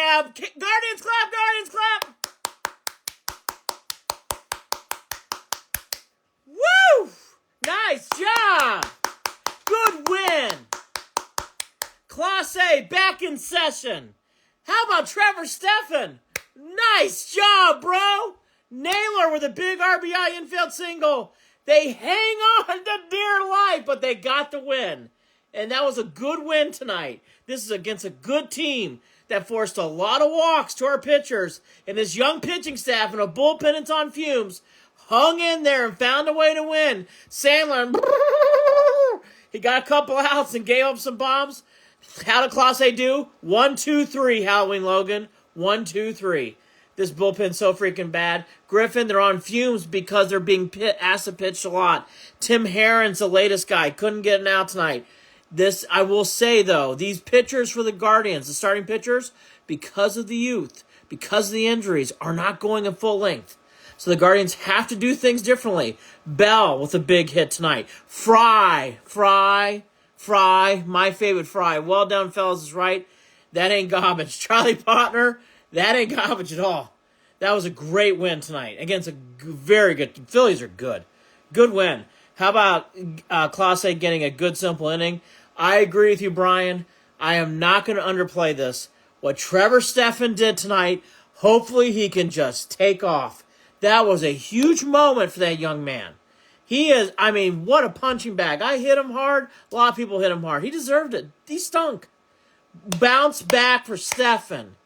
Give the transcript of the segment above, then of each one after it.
clap. Guardians clap, Guardians clap. Woo! Nice job. Good win. Class A back in session. How about Trevor Stephan? Nice job, bro. Naylor with a big RBI infield single. They hang on to dear life, but they got the win. And that was a good win tonight. This is against a good team that forced a lot of walks to our pitchers. And this young pitching staff and a bullpen that's on fumes hung in there and found a way to win. Sandler, he got a couple outs and gave up some bombs. How did Class A do? 1, 2, 3, Halloween Logan. 1, 2, 3. This bullpen's so freaking bad. Griffin, they're on fumes because they're being asked to pitch a lot. Tim Herron's the latest guy. Couldn't get an out tonight. This, I will say, though, these pitchers for the Guardians, the starting pitchers, because of the youth, because of the injuries, are not going at full length. So the Guardians have to do things differently. Bell with a big hit tonight. Fry, my favorite Fry. Well done, fellas, is right. That ain't garbage. Charlie Potner, that ain't garbage at all. That was a great win tonight against a very good. Phillies are good. Good win. How about Class A getting a good simple inning? I agree with you, Brian. I am not going to underplay this. What Trevor Stephan did tonight, hopefully he can just take off. That was a huge moment for that young man. He is, I mean, what a punching bag. I hit him hard. A lot of people hit him hard. He deserved it. He stunk. Bounce back for Stephan.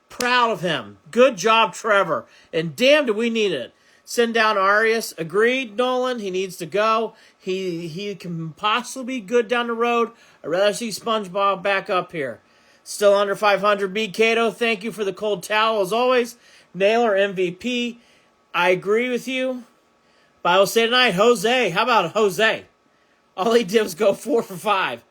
Proud of him. Good job, Trevor. And damn, do we need it. Send down Arias. Agreed, Nolan. He needs to go. He can possibly be good down the road. I'd rather see SpongeBob back up here. Still under 500. B. Cato, thank you for the cold towel as always. Naylor, MVP. I agree with you. But I will say tonight, Jose. How about Jose? All he did was go 4 for 5.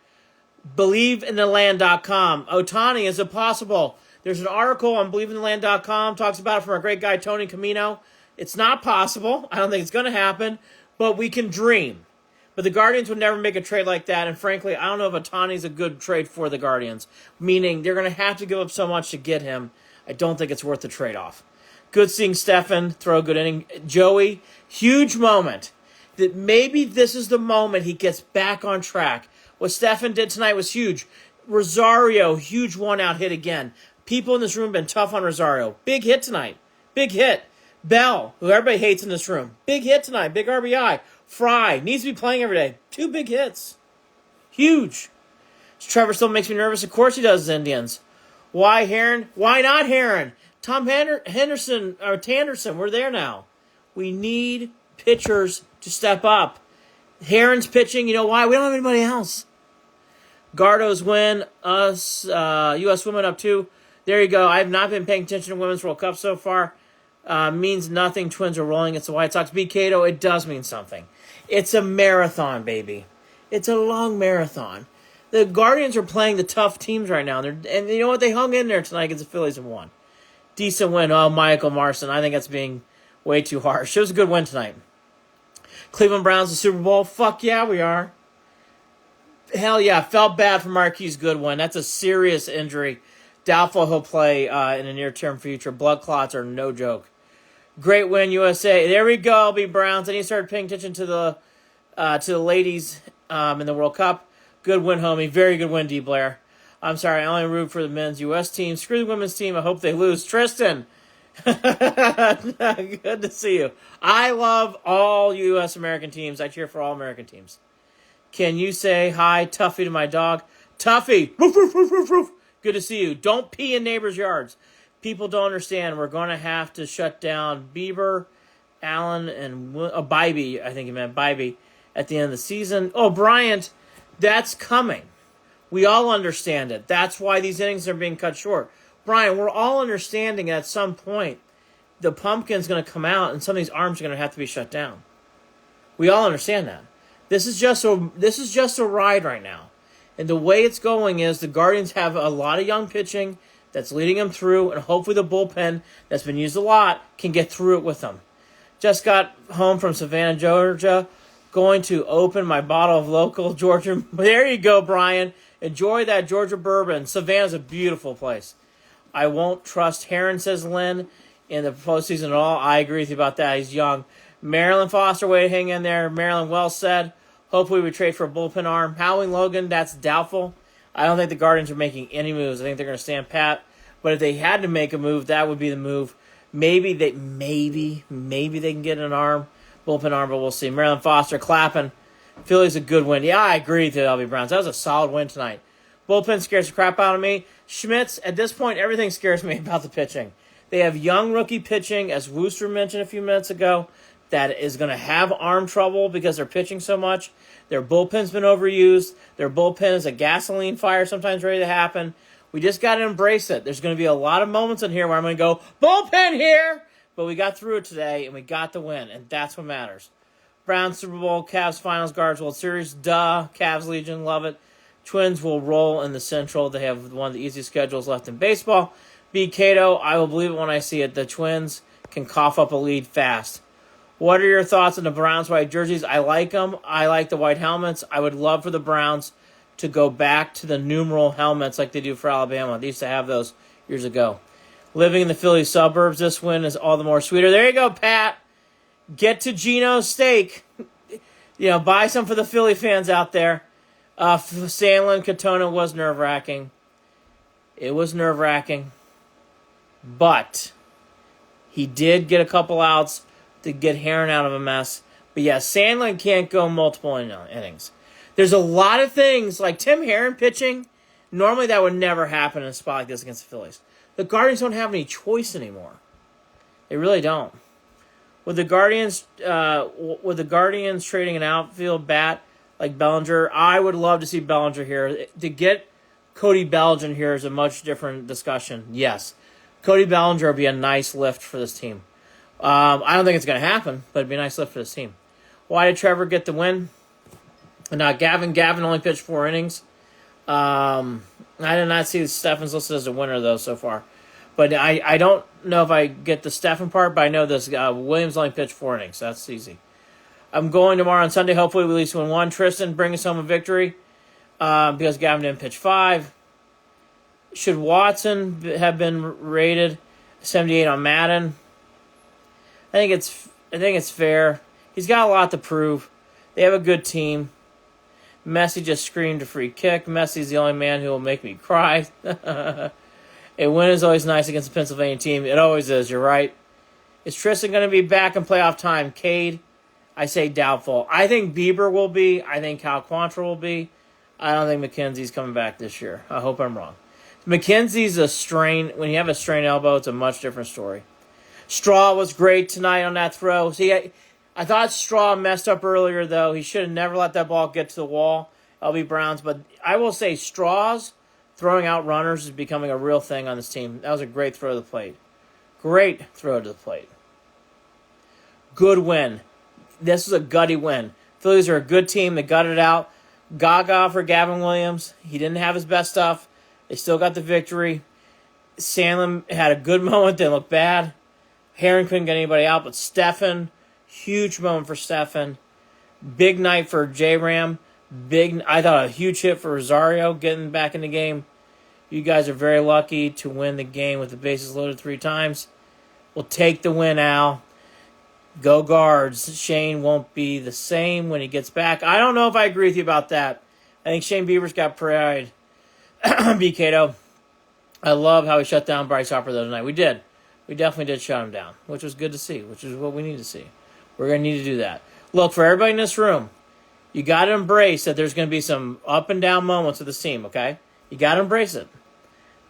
BelieveInTheLand.com. Otani, is it possible? There's an article on BelieveInTheLand.com. Talks about it from our great guy, Tony Camino. It's not possible. I don't think it's going to happen. But we can dream. But the Guardians would never make a trade like that. And frankly, I don't know if Otani's a good trade for the Guardians. Meaning they're going to have to give up so much to get him. I don't think it's worth the trade-off. Good seeing Stephan throw a good inning. Joey, huge moment. That maybe this is the moment he gets back on track. What Stephan did tonight was huge. Rosario, huge one-out hit again. People in this room have been tough on Rosario. Big hit tonight. Big hit. Bell, who everybody hates in this room. Big hit tonight. Big RBI. Fry, needs to be playing every day. 2 big hits. Huge. Trevor still makes me nervous. Of course he does, Indians. Why Heron? Why not Heron? Tom Henderson, or Tanderson, we're there now. We need pitchers to step up. Heron's pitching. You know why? We don't have anybody else. Gardo's win. Us, U.S. women up 2. There you go. I have not been paying attention to Women's World Cup so far. Means nothing. Twins are rolling. It's the White Sox. B. Cato, it does mean something. It's a marathon, baby. It's a long marathon. The Guardians are playing the tough teams right now. And you know what? They hung in there tonight against the Phillies and won. Decent win. Oh, Michael Marson. I think that's being way too harsh. It was a good win tonight. Cleveland Browns, the Super Bowl. Fuck yeah, we are. Hell yeah. Felt bad for Marquise Goodwin. That's a serious injury. Doubtful he'll play in the near-term future. Blood clots are no joke. Great win, USA. There we go, B. Browns. I need to start paying attention to the ladies in the World Cup. Good win, homie. Very good win, D. Blair. I'm sorry, I only root for the men's U.S. team. Screw the women's team. I hope they lose. Tristan. Good to see you. I love all U.S. American teams. I cheer for all American teams. Can you say hi, Tuffy, to my dog? Tuffy. Roof, roof, roof, roof, roof. Good to see you. Don't pee in neighbors' yards. People don't understand. We're going to have to shut down Bieber, Allen, and Bybee. I think he meant Bybee at the end of the season. Oh, Bryant, that's coming. We all understand it. That's why these innings are being cut short. Brian, we're all understanding at some point the pumpkin's going to come out and some of these arms are going to have to be shut down. We all understand that. This is just a ride right now. And the way it's going is the Guardians have a lot of young pitching that's leading them through, and hopefully the bullpen that's been used a lot can get through it with them. Just got home from Savannah, Georgia. Going to open my bottle of local Georgia. There you go, Brian. Enjoy that Georgia bourbon. Savannah's a beautiful place. I won't trust Heron, says Lynn, in the postseason at all. I agree with you about that. He's young. Maryland Foster, way to hang in there. Maryland, well said. Hopefully we trade for a bullpen arm. Howling Logan, that's doubtful. I don't think the Guardians are making any moves. I think they're going to stand pat. But if they had to make a move, that would be the move. Maybe they can get an arm, bullpen arm, but we'll see. Maryland Foster clapping. Phillies a good win. Yeah, I agree with the LB Browns. That was a solid win tonight. Bullpen scares the crap out of me. Schmitz, at this point, everything scares me about the pitching. They have young rookie pitching, as Wooster mentioned a few minutes ago, that is going to have arm trouble because they're pitching so much. Their bullpen's been overused. Their bullpen is a gasoline fire sometimes ready to happen. We just got to embrace it. There's going to be a lot of moments in here where I'm going to go, bullpen here! But we got through it today, and we got the win, and that's what matters. Browns Super Bowl, Cavs Finals, Guards World Series. Duh. Cavs Legion, love it. Twins will roll in the Central. They have one of the easiest schedules left in baseball. B. Cato, I will believe it when I see it. The Twins can cough up a lead fast. What are your thoughts on the Browns white jerseys? I like them. I like the white helmets. I would love for the Browns to go back to the numeral helmets like they do for Alabama. They used to have those years ago. Living in the Philly suburbs, this win is all the more sweeter. There you go, Pat. Get to Geno's Steak. Buy some for the Philly fans out there. Sandlin, Katona was nerve-wracking. It was nerve-wracking. But he did get a couple outs to get Heron out of a mess. But yeah, Sandlin can't go multiple innings. There's a lot of things, like Tim Heron pitching. Normally that would never happen in a spot like this against the Phillies. The Guardians don't have any choice anymore. They really don't. With the Guardians trading an outfield bat like Bellinger, I would love to see Bellinger here. To get Cody Bellinger here is a much different discussion. Yes, Cody Bellinger would be a nice lift for this team. I don't think it's going to happen, but it'd be a nice lift for this team. Why did Trevor get the win? Not Gavin. Gavin only pitched 4 innings. I did not see Steffen's listed as a winner, though, so far. But I don't know if I get the Steffen part, but I know this. Williams only pitched 4 innings, so that's easy. I'm going tomorrow on Sunday. Hopefully we at least win 1. Tristan, bring us home a victory because Gavin didn't pitch 5. Should Watson have been rated 78 on Madden? I think it's fair. He's got a lot to prove. They have a good team. Messi just screamed a free kick. Messi's the only man who will make me cry. A win is always nice against a Pennsylvania team. It always is, you're right. Is Tristan going to be back in playoff time? Cade, I say doubtful. I think Bieber will be. I think Cal Quantrill will be. I don't think McKenzie's coming back this year. I hope I'm wrong. McKenzie's a strain. When you have a strained elbow, it's a much different story. Straw was great tonight on that throw. See, I thought Straw messed up earlier, though. He should have never let that ball get to the wall, LB Browns. But I will say Straw's throwing out runners is becoming a real thing on this team. That was a great throw to the plate. Great throw to the plate. Good win. This was a gutty win. Phillies are a good team. They gutted it out. Gaga for Gavin Williams. He didn't have his best stuff. They still got the victory. Sandlin had a good moment. Didn't look bad. Heron couldn't get anybody out, but Steffen, huge moment for Steffen. Big night for J-Ram. I thought a huge hit for Rosario getting back in the game. You guys are very lucky to win the game with the bases loaded 3 times. We'll take the win, Al. Go Guards. Shane won't be the same when he gets back. I don't know if I agree with you about that. I think Shane Bieber's got pride. B. Cato. I love how he shut down Bryce Harper the other night. We did. We definitely did shut him down, which was good to see, which is what we need to see. We're going to need to do that. Look, for everybody in this room, you got to embrace that there's going to be some up and down moments with this team, okay? You got to embrace it.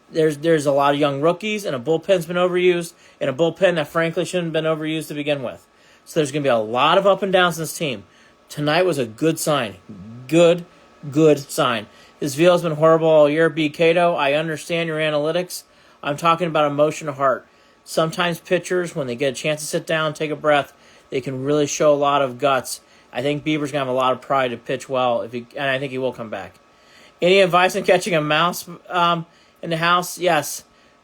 There's a lot of young rookies, and a bullpen's been overused, and a bullpen that frankly shouldn't have been overused to begin with. So there's going to be a lot of up and downs in this team. Tonight was a good sign. Good sign. His view has been horrible all year. B. Cato, I understand your analytics. I'm talking about emotion and heart. Sometimes pitchers, when they get a chance to sit down, take a breath, they can really show a lot of guts. I think Bieber's going to have a lot of pride to pitch well, and I think he will come back. Any advice on catching a mouse in the house? Yes.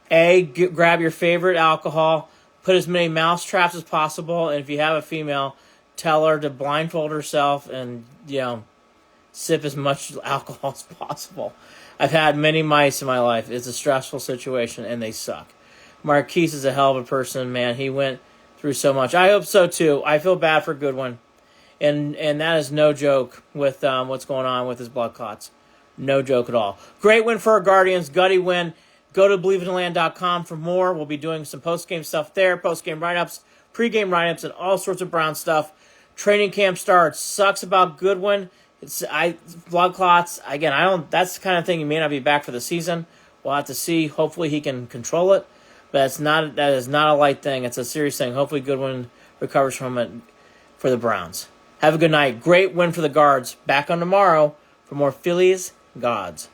Grab your favorite alcohol, put as many mouse traps as possible, and if you have a female, tell her to blindfold herself and, sip as much alcohol as possible. I've had many mice in my life. It's a stressful situation, and they suck. Marquise is a hell of a person, man. He went through so much. I hope so, too. I feel bad for Goodwin. And that is no joke with what's going on with his blood clots. No joke at all. Great win for our Guardians. Gutty win. Go to BelieveInTheLand.com for more. We'll be doing some post-game stuff there, post-game write-ups, pre-game write-ups, and all sorts of Brown stuff. Training camp starts. Sucks about Goodwin. Blood clots. Again, that's the kind of thing he may not be back for the season. We'll have to see. Hopefully he can control it. But that is not a light thing. It's a serious thing. Hopefully Goodwin recovers from it for the Browns. Have a good night. Great win for the Guards. Back on tomorrow for more Phillies Gods.